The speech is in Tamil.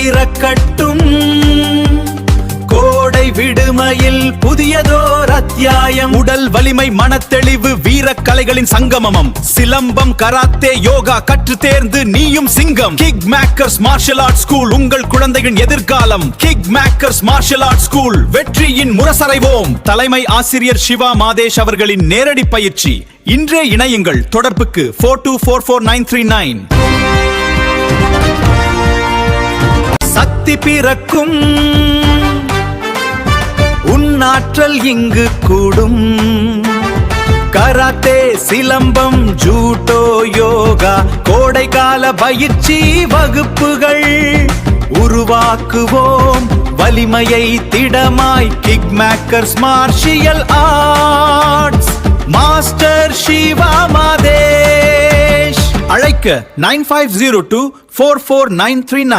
பிறக்கட்டும் கோடை விடுமையில் புதியதோர் அத்தியாயம். உடல் வலிமை, மனத்தெளிவு, வீரக்கலைகளின் சங்கமம். சிலம்பம், கராத்தே, யோகா கற்று தேர்ந்து நீயும் சிங்கம். Kick makers marshal art school உங்கள் குழந்தைகளின் எதிர்காலம். Kick makers marshal art school, வெற்றியின் முரசறைவோம். தலைமை ஆசிரியர் சிவா மாதேஷ் அவர்களின் நேரடி பயிற்சி. இன்றே இணையுங்கள். தொடர்புக்கு 42444939. சக்தி பிறக்கும், உன்னாற்றல் இங்கு கூடும். கராத்தே, சிலம்பம், ஜூட்டோ, யோகா, கோடைக்கால பயிற்சி வகுப்புகள். உருவாக்குவோம் வலிமையை திடமாய். Kick makers martial arts. Master Siva Madhesh. அழைக்க 9502 44939.